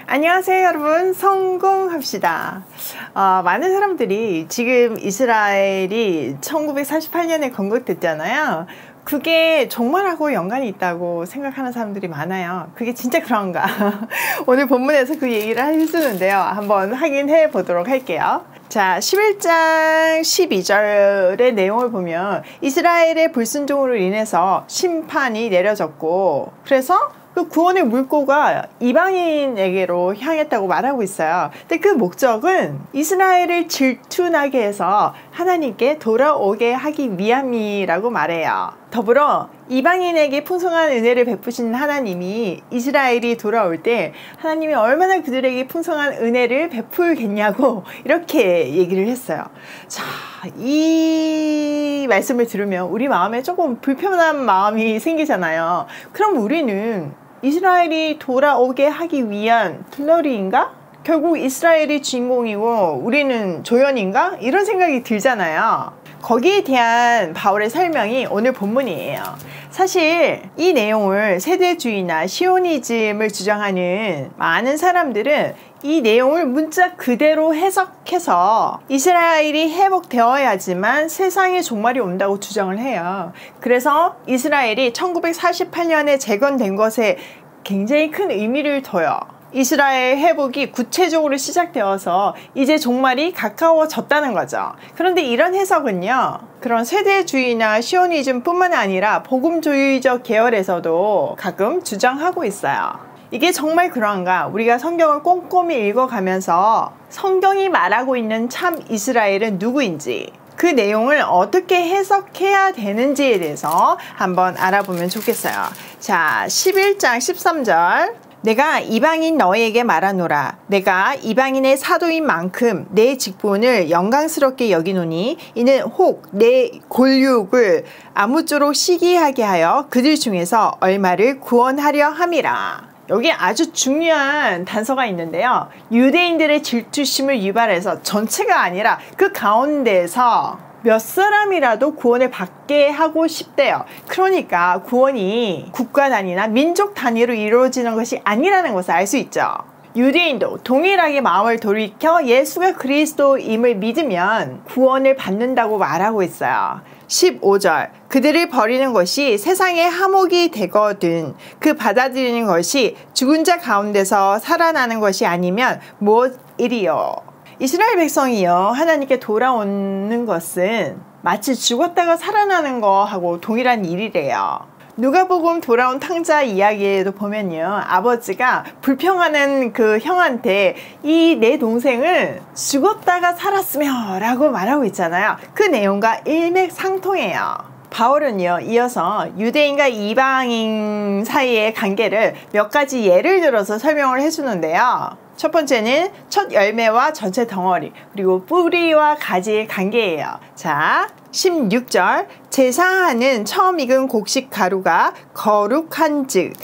안녕하세요 여러분, 성공합시다. 많은 사람들이 지금 이스라엘이 1948년에 건국됐잖아요. 그게 종말하고 연관이 있다고 생각하는 사람들이 많아요. 그게 진짜 그런가? 오늘 본문에서 그 얘기를 해주는데요. 한번 확인해 보도록 할게요. 자, 11장 12절의 내용을 보면 이스라엘의 불순종으로 인해서 심판이 내려졌고, 그래서 그 구원의 물꼬가 이방인에게로 향했다고 말하고 있어요. 근데 그 목적은 이스라엘을 질투나게 해서 하나님께 돌아오게 하기 위함이라고 말해요. 더불어 이방인에게 풍성한 은혜를 베푸신 하나님이 이스라엘이 돌아올 때 하나님이 얼마나 그들에게 풍성한 은혜를 베풀겠냐고 이렇게 얘기를 했어요. 자, 이 말씀을 들으면 우리 마음에 조금 불편한 마음이 생기잖아요. 그럼 우리는 이스라엘이 돌아오게 하기 위한 플러리인가? 결국 이스라엘이 주인공이고 우리는 조연인가? 이런 생각이 들잖아요. 거기에 대한 바울의 설명이 오늘 본문이에요. 사실 이 내용을 세대주의나 시오니즘을 주장하는 많은 사람들은 이 내용을 문자 그대로 해석해서 이스라엘이 회복되어야지만 세상의 종말이 온다고 주장을 해요. 그래서 이스라엘이 1948년에 재건된 것에 굉장히 큰 의미를 둬요. 이스라엘 회복이 구체적으로 시작되어서 이제 종말이 가까워졌다는 거죠. 그런데 이런 해석은요, 그런 세대주의나 시오니즘 뿐만 아니라 복음주의적 계열에서도 가끔 주장하고 있어요. 이게 정말 그런가? 우리가 성경을 꼼꼼히 읽어가면서 성경이 말하고 있는 참 이스라엘은 누구인지, 그 내용을 어떻게 해석해야 되는지에 대해서 한번 알아보면 좋겠어요. 자, 11장 13절. 내가 이방인 너희에게 말하노라. 내가 이방인의 사도인 만큼 내 직분을 영광스럽게 여기노니 이는 혹 내 골육을 아무쪼록 시기하게 하여 그들 중에서 얼마를 구원하려 함이라. 여기 아주 중요한 단서가 있는데요. 유대인들의 질투심을 유발해서 전체가 아니라 그 가운데에서 몇 사람이라도 구원을 받게 하고 싶대요. 그러니까 구원이 국가 단위나 민족 단위로 이루어지는 것이 아니라는 것을 알 수 있죠. 유대인도 동일하게 마음을 돌이켜 예수가 그리스도임을 믿으면 구원을 받는다고 말하고 있어요. 15절. 그들을 버리는 것이 세상의 화목이 되거든 그 받아들이는 것이 죽은 자 가운데서 살아나는 것이 아니면 무엇이리요. 이스라엘 백성이요, 하나님께 돌아오는 것은 마치 죽었다가 살아나는 거하고 동일한 일이래요. 누가복음 돌아온 탕자 이야기에도 보면요, 아버지가 불평하는 그 형한테 이 내 동생은 죽었다가 살았으며 라고 말하고 있잖아요. 그 내용과 일맥상통해요. 바울은요, 이어서 유대인과 이방인 사이의 관계를 몇 가지 예를 들어서 설명을 해주는데요. 첫 번째는 첫 열매와 전체 덩어리, 그리고 뿌리와 가지의 관계예요. 자, 16절. 제사하는 처음 익은 곡식 가루가 거룩한즉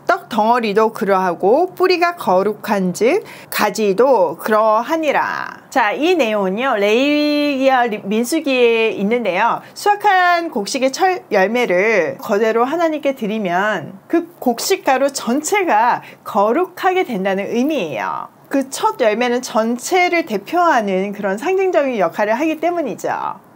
떡 덩어리도 그러하고 뿌리가 거룩한즉 가지도 그러하니라. 자, 이 내용은요, 레위기와 민수기에 있는데요. 수확한 곡식의 첫 열매를 거대로 하나님께 드리면 그 곡식 가루 전체가 거룩하게 된다는 의미예요. 그 첫 열매는 전체를 대표하는 그런 상징적인 역할을 하기 때문이죠.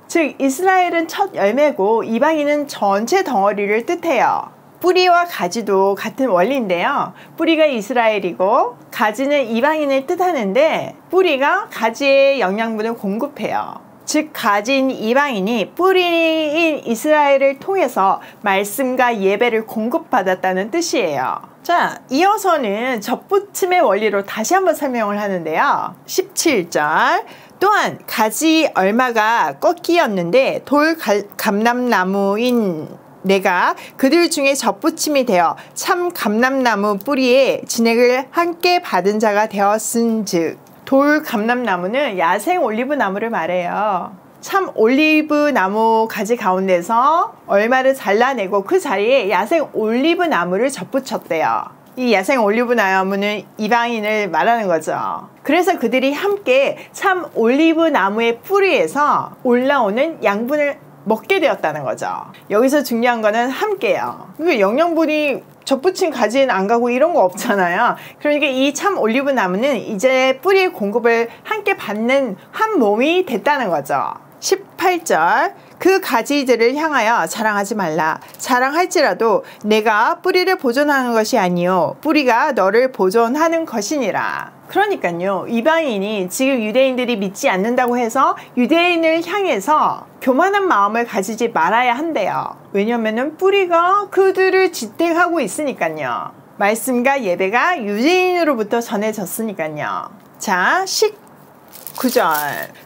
즉, 이스라엘은 첫 열매고 이방인은 전체 덩어리를 뜻해요. 뿌리와 가지도 같은 원리인데요. 뿌리가 이스라엘이고 가지는 이방인을 뜻하는데 뿌리가 가지의 영양분을 공급해요. 즉, 가진 이방인이 뿌리인 이스라엘을 통해서 말씀과 예배를 공급받았다는 뜻이에요. 자, 이어서는 접붙임의 원리로 다시 한번 설명을 하는데요. 17절. 또한 가지 얼마가 꺾이었는데 돌 감람나무인 내가 그들 중에 접붙임이 되어 참 감람나무 뿌리에 진액을 함께 받은 자가 되었은즉. 돌 감람나무는 야생 올리브나무를 말해요. 참 올리브나무 가지 가운데서 얼마를 잘라내고 그 자리에 야생 올리브나무를 접붙였대요. 이 야생 올리브나무는 이방인을 말하는 거죠. 그래서 그들이 함께 참 올리브나무의 뿌리에서 올라오는 양분을 먹게 되었다는 거죠. 여기서 중요한 거는 함께요. 영양분이 접붙인 가지는 안 가고 이런 거 없잖아요. 그러니까 이 참 올리브 나무는 이제 뿌리의 공급을 함께 받는 한 몸이 됐다는 거죠. 18절 그 가지들을 향하여 자랑하지 말라. 자랑할지라도 내가 뿌리를 보존하는 것이 아니요 뿌리가 너를 보존하는 것이니라. 그러니까요, 이방인이 지금 유대인들이 믿지 않는다고 해서 유대인을 향해서 교만한 마음을 가지지 말아야 한대요. 왜냐면은 뿌리가 그들을 지탱하고 있으니까요. 말씀과 예배가 유대인으로부터 전해졌으니까요. 자, 19절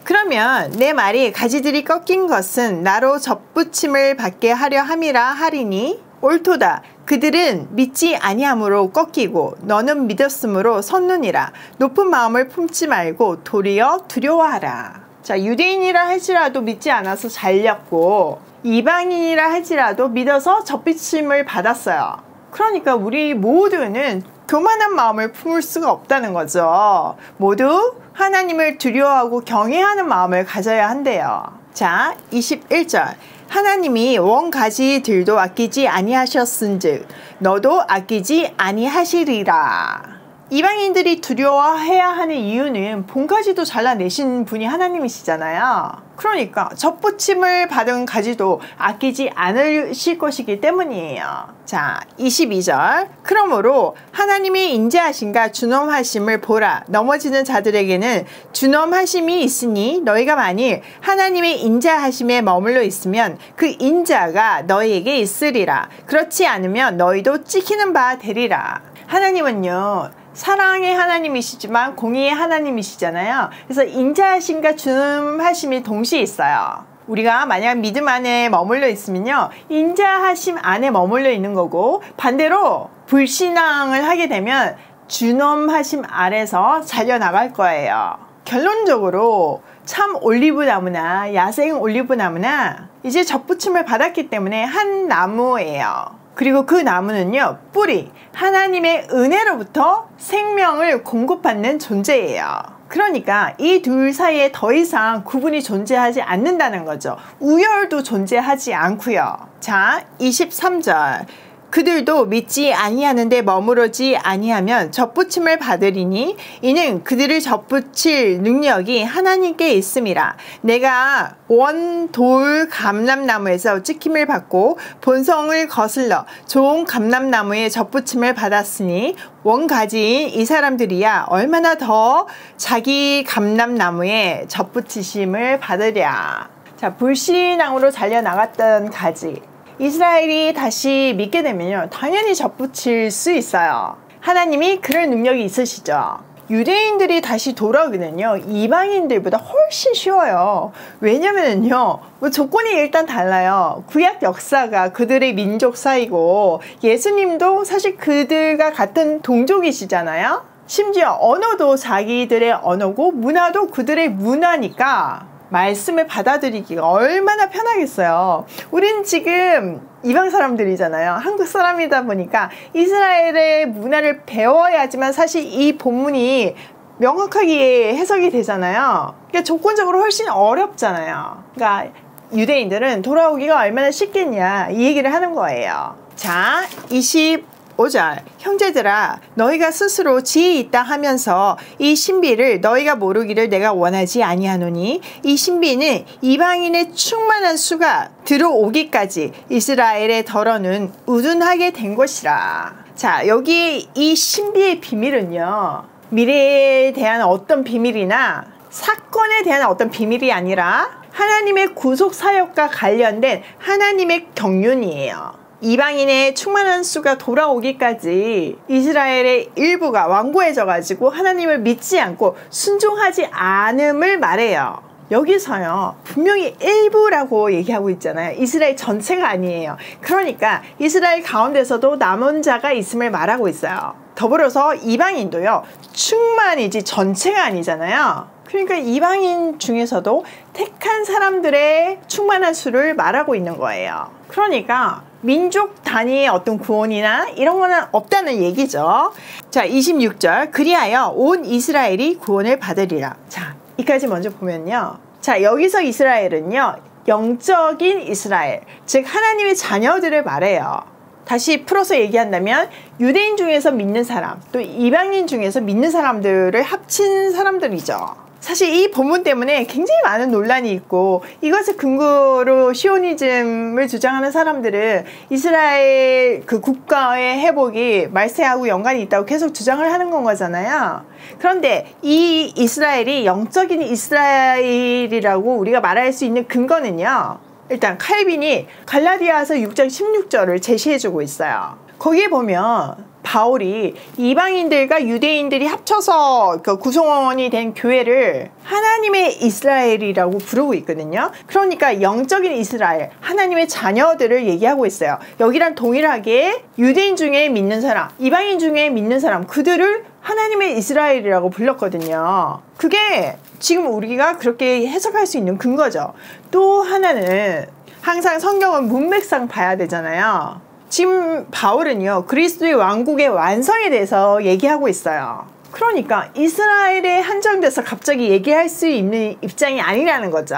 그러면 내 말이 가지들이 꺾인 것은 나로 접붙임을 받게 하려 함이라 하리니 옳도다. 그들은 믿지 아니함으로 꺾이고 너는 믿었으므로 섰느니라. 높은 마음을 품지 말고 도리어 두려워하라. 자, 유대인이라 할지라도 믿지 않아서 잘렸고 이방인이라 할지라도 믿어서 접붙임을 받았어요. 그러니까 우리 모두는 교만한 마음을 품을 수가 없다는 거죠. 모두 하나님을 두려워하고 경외하는 마음을 가져야 한대요. 자, 21절 하나님이 원가지들도 아끼지 아니하셨은즉 너도 아끼지 아니하시리라. 이방인들이 두려워해야 하는 이유는 본가지도 잘라내신 분이 하나님이시잖아요. 그러니까 접붙임을 받은 가지도 아끼지 않으실 것이기 때문이에요. 자, 22절 그러므로 하나님이 인자하심과 준엄하심을 보라. 넘어지는 자들에게는 준엄하심이 있으니 너희가 만일 하나님의 인자하심에 머물러 있으면 그 인자가 너희에게 있으리라. 그렇지 않으면 너희도 찍히는 바 되리라. 하나님은요, 사랑의 하나님이시지만 공의의 하나님이시잖아요. 그래서 인자하심과 준엄하심이 동시에 있어요. 우리가 만약 믿음 안에 머물러 있으면요, 인자하심 안에 머물러 있는 거고, 반대로 불신앙을 하게 되면 준엄하심 아래서 잘려나갈 거예요. 결론적으로 참 올리브 나무나 야생 올리브 나무나 이제 접붙임을 받았기 때문에 한 나무예요. 그리고 그 나무는요, 뿌리, 하나님의 은혜로부터 생명을 공급받는 존재예요. 그러니까 이 둘 사이에 더 이상 구분이 존재하지 않는다는 거죠. 우열도 존재하지 않고요. 자, 23절 그들도 믿지 아니하는데 머무르지 아니하면 접붙임을 받으리니 이는 그들을 접붙일 능력이 하나님께 있음이라. 내가 원돌 감람나무에서 찍힘을 받고 본성을 거슬러 좋은 감람나무에 접붙임을 받았으니 원가지인 이 사람들이야 얼마나 더 자기 감람나무에 접붙이심을 받으랴. 자, 불신앙으로 잘려나갔던 가지 이스라엘이 다시 믿게 되면요, 당연히 접붙일 수 있어요. 하나님이 그럴 능력이 있으시죠. 유대인들이 다시 돌아오기는요, 이방인들보다 훨씬 쉬워요. 왜냐면은요, 뭐 조건이 일단 달라요. 구약 역사가 그들의 민족 사이고 예수님도 사실 그들과 같은 동족이시잖아요. 심지어 언어도 자기들의 언어고 문화도 그들의 문화니까 말씀을 받아들이기가 얼마나 편하겠어요. 우린 지금 이방 사람들이잖아요. 한국 사람이다 보니까 이스라엘의 문화를 배워야지만 사실 이 본문이 명확하게 해석이 되잖아요. 그러니까 조건적으로 훨씬 어렵잖아요. 그러니까 유대인들은 돌아오기가 얼마나 쉽겠냐 이 얘기를 하는 거예요. 자, 25절 형제들아 너희가 스스로 지혜 있다 하면서 이 신비를 너희가 모르기를 내가 원하지 아니하노니 이 신비는 이방인의 충만한 수가 들어오기까지 이스라엘의 덜어는 우둔하게 된 것이라. 자, 여기 이 신비의 비밀은요, 미래에 대한 어떤 비밀이나 사건에 대한 어떤 비밀이 아니라 하나님의 구속 사역과 관련된 하나님의 경륜이에요. 이방인의 충만한 수가 돌아오기까지 이스라엘의 일부가 완고해져 가지고 하나님을 믿지 않고 순종하지 않음을 말해요. 여기서요, 분명히 일부라고 얘기하고 있잖아요. 이스라엘 전체가 아니에요. 그러니까 이스라엘 가운데서도 남은 자가 있음을 말하고 있어요. 더불어서 이방인도요, 충만이지 전체가 아니잖아요. 그러니까 이방인 중에서도 택한 사람들의 충만한 수를 말하고 있는 거예요. 그러니까 민족 단위의 어떤 구원이나 이런 거는 없다는 얘기죠. 자, 26절 그리하여 온 이스라엘이 구원을 받으리라. 자, 이까지 먼저 보면요, 자, 여기서 이스라엘은요, 영적인 이스라엘, 즉 하나님의 자녀들을 말해요. 다시 풀어서 얘기한다면 유대인 중에서 믿는 사람, 또 이방인 중에서 믿는 사람들을 합친 사람들이죠. 사실 이 본문 때문에 굉장히 많은 논란이 있고, 이것을 근거로 시오니즘을 주장하는 사람들은 이스라엘 그 국가의 회복이 말세하고 연관이 있다고 계속 주장을 하는 건 거잖아요. 그런데 이 이스라엘이 영적인 이스라엘이라고 우리가 말할 수 있는 근거는요, 일단 칼빈이 갈라디아서 6장 16절을 제시해주고 있어요. 거기에 보면 바울이 이방인들과 유대인들이 합쳐서 그 구성원이 된 교회를 하나님의 이스라엘이라고 부르고 있거든요. 그러니까 영적인 이스라엘, 하나님의 자녀들을 얘기하고 있어요. 여기랑 동일하게 유대인 중에 믿는 사람, 이방인 중에 믿는 사람, 그들을 하나님의 이스라엘이라고 불렀거든요. 그게 지금 우리가 그렇게 해석할 수 있는 근거죠. 또 하나는 항상 성경은 문맥상 봐야 되잖아요. 지금 바울은요, 그리스도의 왕국의 완성에 대해서 얘기하고 있어요. 그러니까 이스라엘에 한정돼서 갑자기 얘기할 수 있는 입장이 아니라는 거죠.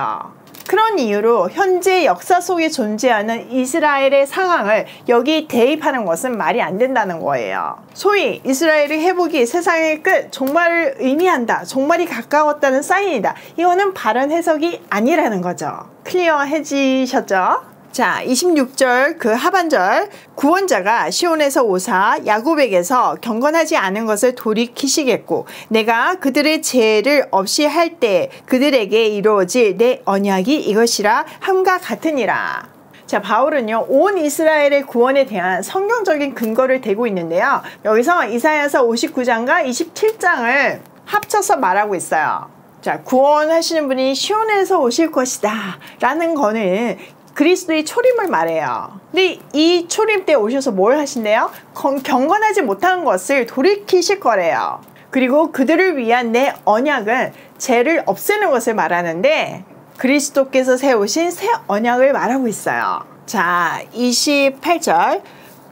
그런 이유로 현재 역사 속에 존재하는 이스라엘의 상황을 여기 대입하는 것은 말이 안 된다는 거예요. 소위 이스라엘의 회복이 세상의 끝, 종말을 의미한다, 종말이 가까웠다는 사인이다, 이거는 바른 해석이 아니라는 거죠. 클리어해지셨죠? 자, 26절 그 하반절, 구원자가 시온에서 오사 야곱에게서 경건하지 않은 것을 돌이키시겠고 내가 그들의 죄를 없이 할 때 그들에게 이루어질 내 언약이 이것이라 함과 같으니라. 자, 바울은요, 온 이스라엘의 구원에 대한 성경적인 근거를 대고 있는데요, 여기서 이사야서 59장과 27장을 합쳐서 말하고 있어요. 자, 구원하시는 분이 시온에서 오실 것이다 라는 거는 그리스도의 초림을 말해요. 근데 이 초림 때 오셔서 뭘 하신대요? 경건하지 못한 것을 돌이키실 거래요. 그리고 그들을 위한 내 언약은 죄를 없애는 것을 말하는데 그리스도께서 세우신 새 언약을 말하고 있어요. 자, 28절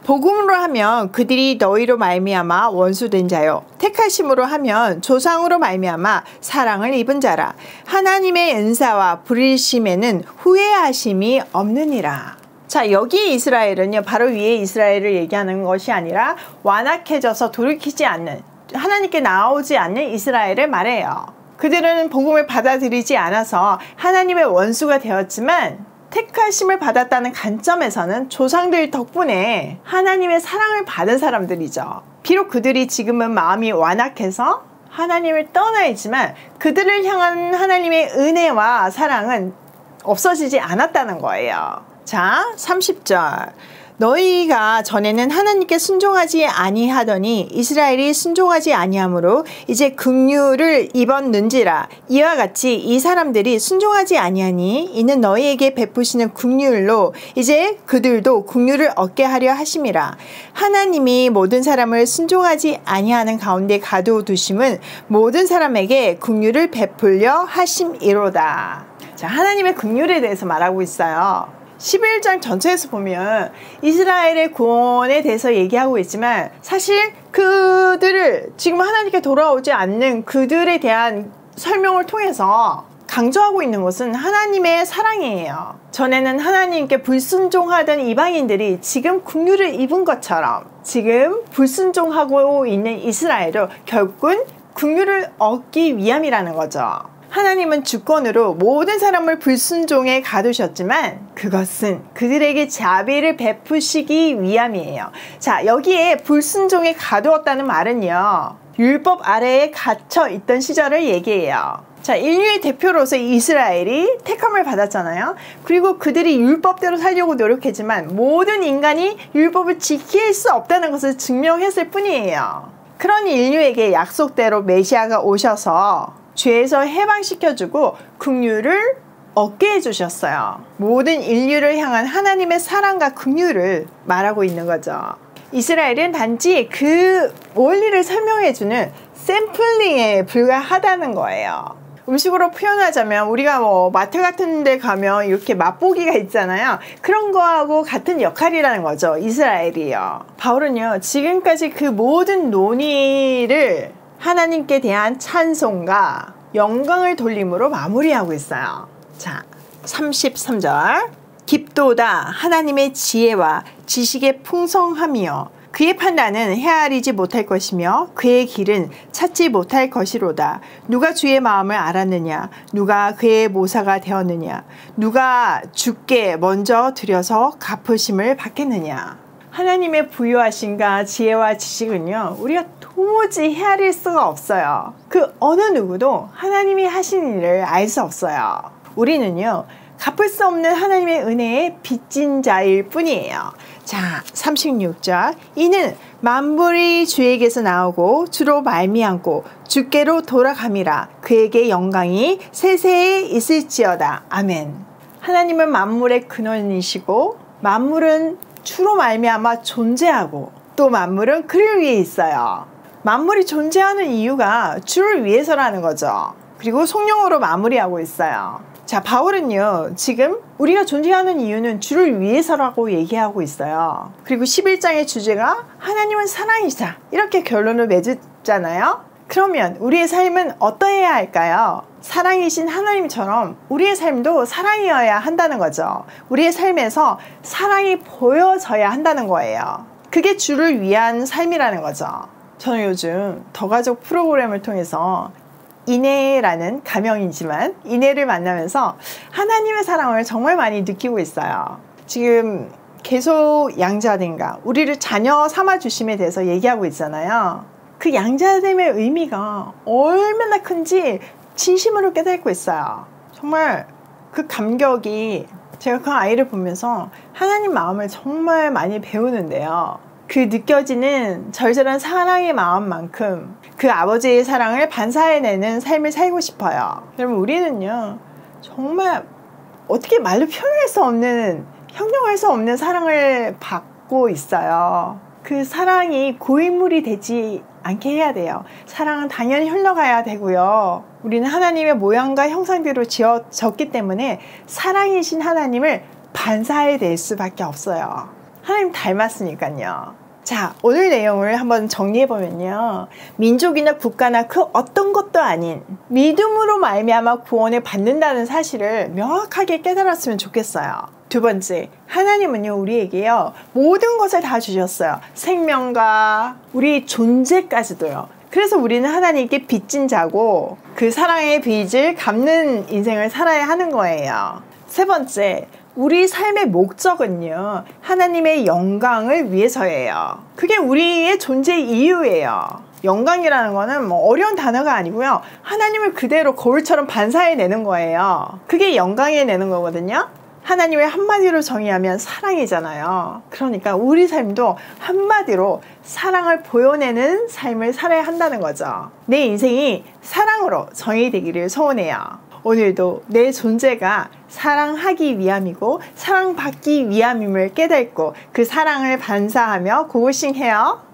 복음으로 하면 그들이 너희로 말미암아 원수된 자요, 택하심으로 하면 조상으로 말미암아 사랑을 입은 자라. 하나님의 은사와 부르심에는 후회하심이 없느니라. 자, 여기 이스라엘은요, 바로 위에 이스라엘을 얘기하는 것이 아니라 완악해져서 돌이키지 않는, 하나님께 나오지 않는 이스라엘을 말해요. 그들은 복음을 받아들이지 않아서 하나님의 원수가 되었지만 택하심을 받았다는 관점에서는 조상들 덕분에 하나님의 사랑을 받은 사람들이죠. 비록 그들이 지금은 마음이 완악해서 하나님을 떠나 있지만 그들을 향한 하나님의 은혜와 사랑은 없어지지 않았다는 거예요. 자, 30절 너희가 전에는 하나님께 순종하지 아니하더니 이스라엘이 순종하지 아니하므로 이제 긍휼을 입었는지라. 이와 같이 이 사람들이 순종하지 아니하니 이는 너희에게 베푸시는 긍휼로 이제 그들도 긍휼을 얻게 하려 하심이라. 하나님이 모든 사람을 순종하지 아니하는 가운데 가두두심은 모든 사람에게 긍휼을 베풀려 하심이로다. 자, 하나님의 긍휼에 대해서 말하고 있어요. 11장 전체에서 보면 이스라엘의 구원에 대해서 얘기하고 있지만 사실 그들을 지금 하나님께 돌아오지 않는 그들에 대한 설명을 통해서 강조하고 있는 것은 하나님의 사랑이에요. 전에는 하나님께 불순종하던 이방인들이 지금 긍휼을 입은 것처럼 지금 불순종하고 있는 이스라엘도 결국은 긍휼을 얻기 위함이라는 거죠. 하나님은 주권으로 모든 사람을 불순종에 가두셨지만 그것은 그들에게 자비를 베푸시기 위함이에요. 자, 여기에 불순종에 가두었다는 말은요, 율법 아래에 갇혀 있던 시절을 얘기해요. 자, 인류의 대표로서 이스라엘이 택함을 받았잖아요. 그리고 그들이 율법대로 살려고 노력했지만 모든 인간이 율법을 지킬 수 없다는 것을 증명했을 뿐이에요. 그런 인류에게 약속대로 메시아가 오셔서 죄에서 해방시켜주고 긍휼을 얻게 해주셨어요. 모든 인류를 향한 하나님의 사랑과 긍휼을 말하고 있는 거죠. 이스라엘은 단지 그 원리를 설명해주는 샘플링에 불과하다는 거예요. 음식으로 표현하자면 우리가 뭐 마트 같은 데 가면 이렇게 맛보기가 있잖아요. 그런 거하고 같은 역할이라는 거죠. 이스라엘이요. 바울은요, 지금까지 그 모든 논의를 하나님께 대한 찬송과 영광을 돌림으로 마무리하고 있어요. 자, 33절 깊도다 하나님의 지혜와 지식의 풍성함이요 그의 판단은 헤아리지 못할 것이며 그의 길은 찾지 못할 것이로다. 누가 주의 마음을 알았느냐? 누가 그의 모사가 되었느냐? 누가 주께 먼저 드려서 갚으심을 받겠느냐? 하나님의 부유하심과 지혜와 지식은요 우리가 도무지 헤아릴 수가 없어요. 그 어느 누구도 하나님이 하신 일을 알 수 없어요. 우리는요 갚을 수 없는 하나님의 은혜에 빚진 자일 뿐이에요. 자, 36절. 이는 만물이 주에게서 나오고 주로 말미암고 주께로 돌아감이라. 그에게 영광이 세세에 있을지어다. 아멘. 하나님은 만물의 근원이시고 만물은 주로 말미암아 존재하고 또 만물은 그를 위해 있어요. 만물이 존재하는 이유가 주를 위해서라는 거죠. 그리고 성령으로 마무리하고 있어요. 자, 바울은요 지금 우리가 존재하는 이유는 주를 위해서라고 얘기하고 있어요. 그리고 11장의 주제가 하나님은 사랑이시다 이렇게 결론을 맺었잖아요. 그러면 우리의 삶은 어떠해야 할까요? 사랑이신 하나님처럼 우리의 삶도 사랑이어야 한다는 거죠. 우리의 삶에서 사랑이 보여져야 한다는 거예요. 그게 주를 위한 삶이라는 거죠. 저는 요즘 더가족 프로그램을 통해서 이내라는 가명이지만 이내를 만나면서 하나님의 사랑을 정말 많이 느끼고 있어요. 지금 계속 양자됨과 우리를 자녀 삼아주심에 대해서 얘기하고 있잖아요. 그 양자됨의 의미가 얼마나 큰지 진심으로 깨닫고 있어요. 정말 그 감격이 제가 그 아이를 보면서 하나님 마음을 정말 많이 배우는데요. 그 느껴지는 절절한 사랑의 마음만큼 그 아버지의 사랑을 반사해내는 삶을 살고 싶어요. 여러분 우리는요 정말 어떻게 말로 표현할 수 없는 형용할 수 없는 사랑을 받고 있어요. 그 사랑이 고인물이 되지 않게 해야 돼요. 사랑은 당연히 흘러가야 되고요. 우리는 하나님의 모양과 형상대로 지어졌기 때문에 사랑이신 하나님을 반사해낼 수밖에 없어요. 하나님 닮았으니까요. 자, 오늘 내용을 한번 정리해보면요. 민족이나 국가나 그 어떤 것도 아닌 믿음으로 말미암아 구원을 받는다는 사실을 명확하게 깨달았으면 좋겠어요. 두 번째, 하나님은요 우리에게요 모든 것을 다 주셨어요. 생명과 우리 존재까지도요. 그래서 우리는 하나님께 빚진 자고 그 사랑의 빚을 갚는 인생을 살아야 하는 거예요. 세 번째, 우리 삶의 목적은요 하나님의 영광을 위해서예요. 그게 우리의 존재 이유예요. 영광이라는 거는 뭐 어려운 단어가 아니고요 하나님을 그대로 거울처럼 반사해내는 거예요. 그게 영광해내는 거거든요. 하나님의 한마디로 정의하면 사랑이잖아요. 그러니까 우리 삶도 한마디로 사랑을 보여내는 삶을 살아야 한다는 거죠. 내 인생이 사랑으로 정의되기를 소원해요. 오늘도 내 존재가 사랑하기 위함이고 사랑받기 위함임을 깨닫고 그 사랑을 반사하며 고고싱해요.